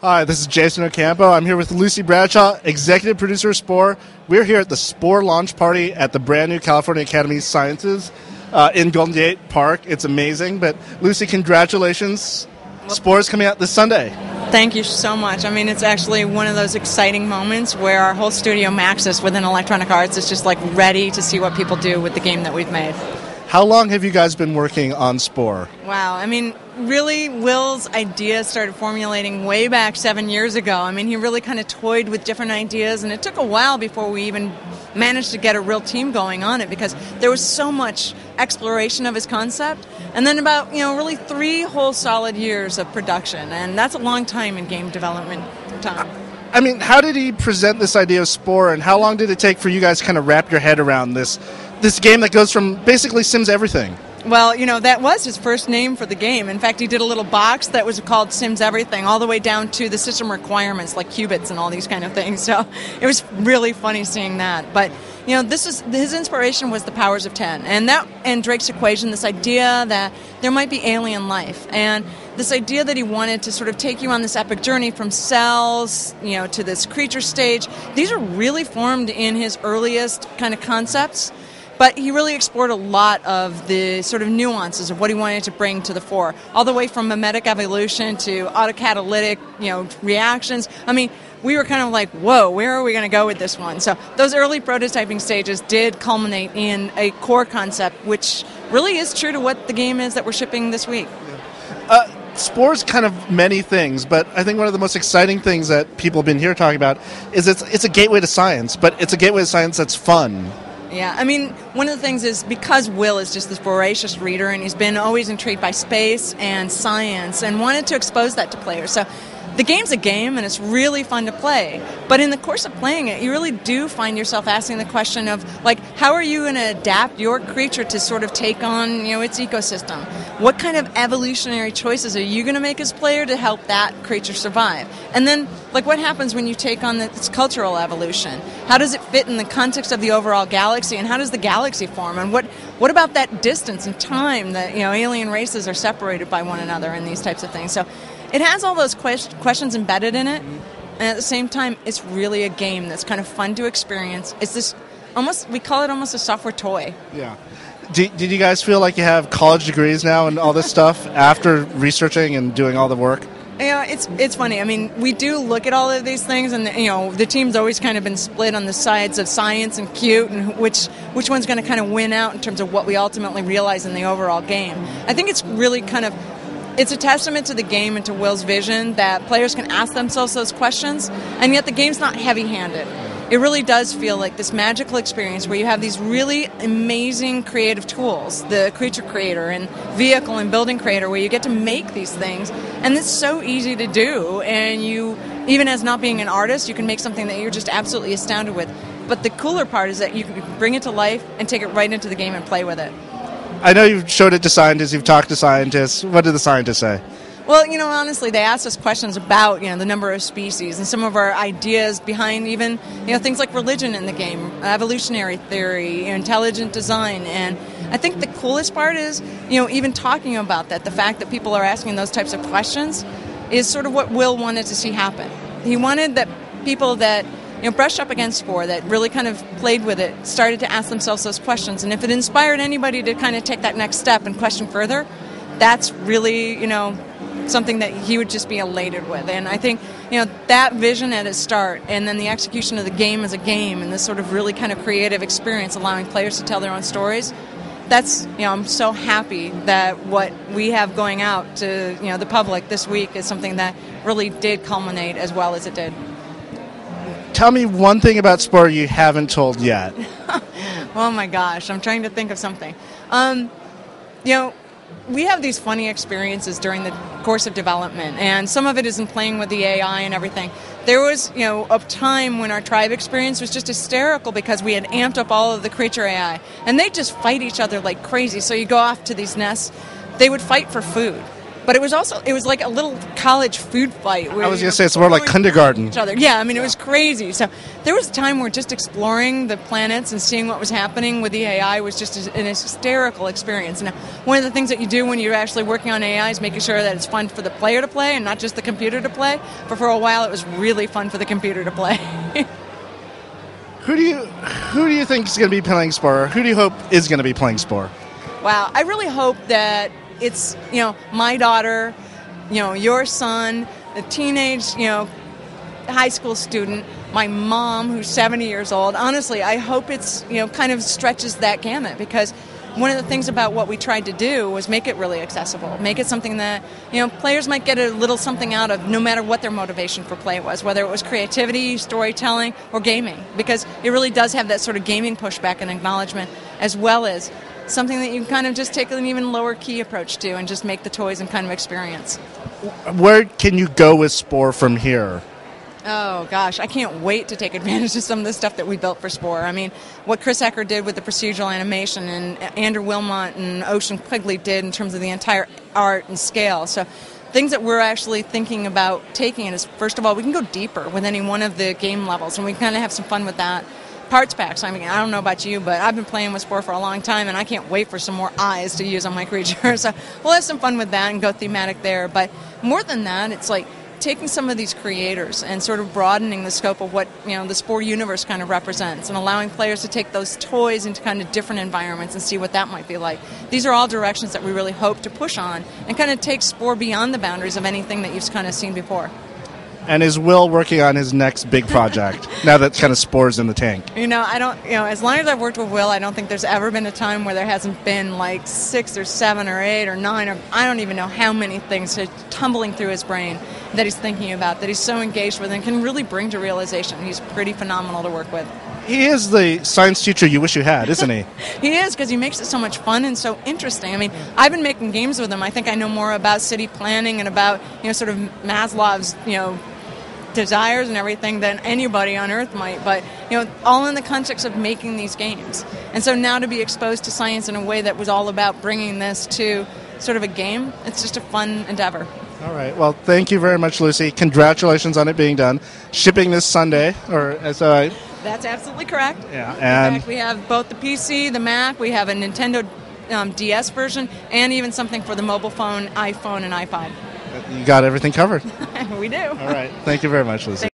Hi, this is Jason Ocampo. I'm here with Lucy Bradshaw, executive producer of Spore. We're here at the Spore launch party at the brand new California Academy of Sciences in Golden Gate Park. It's amazing. But Lucy, congratulations. Spore's coming out this Sunday. Thank you so much. I mean, it's actually one of those exciting moments where our whole studio Maxis within Electronic Arts is just like ready to see what people do with the game that we've made. How long have you guys been working on Spore? Wow. I mean, really, Will's idea started formulating way back 7 years ago. I mean, he really kind of toyed with different ideas, and it took a while before we even managed to get a real team going on it because there was so much exploration of his concept. And then about, really 3 whole solid years of production, and that's a long time in game development time. I mean, how did he present this idea of Spore, and how long did it take for you guys to kind of wrap your head around this game that goes from basically Sims everything? Well, that was his first name for the game. In fact, he did a little box that was called Sims Everything, all the way down to the system requirements like qubits and all these kind of things. So it was really funny seeing that. But, his inspiration was the powers of 10. And Drake's equation, this idea that there might be alien life. And this idea that he wanted to sort of take you on this epic journey from cells, to this creature stage. These are really formed in his earliest kind of concepts. But he really explored a lot of the sort of nuances of what he wanted to bring to the fore, all the way from mimetic evolution to autocatalytic, reactions. I mean, we were kind of like, whoa, where are we going to go with this one? So those early prototyping stages did culminate in a core concept, which really is true to what the game is that we're shipping this week. Spore's kind of many things, but I think one of the most exciting things that people have been here talking about is it's a gateway to science, but it's a gateway to science that's fun. Yeah, I mean, one of the things is because Will is just this voracious reader and he's been always intrigued by space and science and wanted to expose that to players. So the game's a game and it's really fun to play. But in the course of playing it, you really do find yourself asking the question of, how are you going to adapt your creature to sort of take on, its ecosystem? What kind of evolutionary choices are you going to make as a player to help that creature survive? And then, what happens when you take on its cultural evolution? How does it fit in the context of the overall galaxy, and how does the galaxy form? And what about that distance and time that, alien races are separated by one another and these types of things? So it has all those questions embedded in it, and at the same time, it's really a game that's kind of fun to experience. It's this we call it almost a software toy. Yeah. Did you guys feel like you have college degrees now and all this stuff after researching and doing all the work? It's funny. I mean, we do look at all of these things, and the team's always kind of been split on the sides of science and cute, and which one's going to kind of win out in terms of what we ultimately realize in the overall game. I think it's really it's a testament to the game and to Will's vision that players can ask themselves those questions, and yet the game's not heavy-handed. It really does feel like this magical experience where you have these really amazing creative tools, the creature creator and vehicle and building creator, where you get to make these things, and it's so easy to do, and you, even as not being an artist, you can make something that you're just absolutely astounded with. But the cooler part is that you can bring it to life and take it right into the game and play with it. I know you've showed it to scientists, you've talked to scientists. What did the scientists say? Well, honestly, they asked us questions about, the number of species and some of our ideas behind even, things like religion in the game, evolutionary theory, intelligent design. And I think the coolest part is, even talking about that, the fact that people are asking those types of questions is sort of what Will wanted to see happen. He wanted that people that, brushed up against Spore, that really kind of played with it, started to ask themselves those questions. And if it inspired anybody to kind of take that next step and question further, that's really, something that he would just be elated with. And I think, that vision at its start and then the execution of the game as a game and this sort of really kind of creative experience allowing players to tell their own stories, that's, I'm so happy that what we have going out to, the public this week is something that really did culminate as well as it did. Tell me one thing about Spore you haven't told yet. Oh my gosh, I'm trying to think of something. We have these funny experiences during the course of development, and some of it is in playing with the AI and everything. There was, a time when our tribe experience was just hysterical because we had amped up all of the creature AI, and they just fight each other like crazy. So you go off to these nests, they would fight for food. But it was like a little college food fight. Where, I was going to say it's more like kindergarten. Each other. Yeah, I mean, it was crazy. So there was a time where just exploring the planets and seeing what was happening with the AI was just an hysterical experience. Now, one of the things that you do when you're actually working on AI is making sure that it's fun for the player to play and not just the computer to play. But for a while, it was really fun for the computer to play. Who do you think is going to be playing Spore? Who do you hope is going to be playing Spore? Wow, I really hope that it's, my daughter, your son, the teenage, high school student, my mom who's 70 years old. Honestly, I hope it's, kind of stretches that gamut, because one of the things about what we tried to do was make it really accessible, make it something that, players might get a little something out of no matter what their motivation for play was, whether it was creativity, storytelling, or gaming, because it really does have that sort of gaming pushback and acknowledgement, as well as something that you can kind of just take an even lower key approach to and just make the toys and kind of experience. Where can you go with Spore from here? Oh, gosh, I can't wait to take advantage of some of the stuff that we built for Spore. I mean, what Chris Ecker did with the procedural animation and Andrew Wilmot and Ocean Quigley did in terms of the entire art and scale. So things that we're actually thinking about taking is, first of all, we can go deeper with any one of the game levels, and we can kind of have some fun with that. Parts packs. I mean, I don't know about you, but I've been playing with Spore for a long time, and I can't wait for some more eyes to use on my creature. So we'll have some fun with that and go thematic there. But more than that, it's like taking some of these creators and sort of broadening the scope of what the Spore universe kind of represents, and allowing players to take those toys into kind of different environments and see what that might be like. These are all directions that we really hope to push on and kind of take Spore beyond the boundaries of anything that you've kind of seen before. And is Will working on his next big project now that kind of Spore's in the tank? I don't, as long as I've worked with Will, I don't think there's ever been a time where there hasn't been like 6 or 7 or 8 or 9 or I don't even know how many things tumbling through his brain that he's thinking about, that he's so engaged with and can really bring to realization. He's pretty phenomenal to work with. He is the science teacher you wish you had, isn't he? He is, because he makes it so much fun and so interesting. I mean, I've been making games with him. I think I know more about city planning and about, sort of Maslow's, desires and everything than anybody on Earth might, but all in the context of making these games. And so now to be exposed to science in a way that was all about bringing this to sort of a game, it's just a fun endeavor. All right. Well, thank you very much, Lucy. Congratulations on it being done. Shipping this Sunday, That's absolutely correct. Yeah, and in fact, we have both the PC, the Mac, we have a Nintendo DS version, and even something for the mobile phone, iPhone, and iPod. You got everything covered. We do. All right. Thank you very much, Lucy.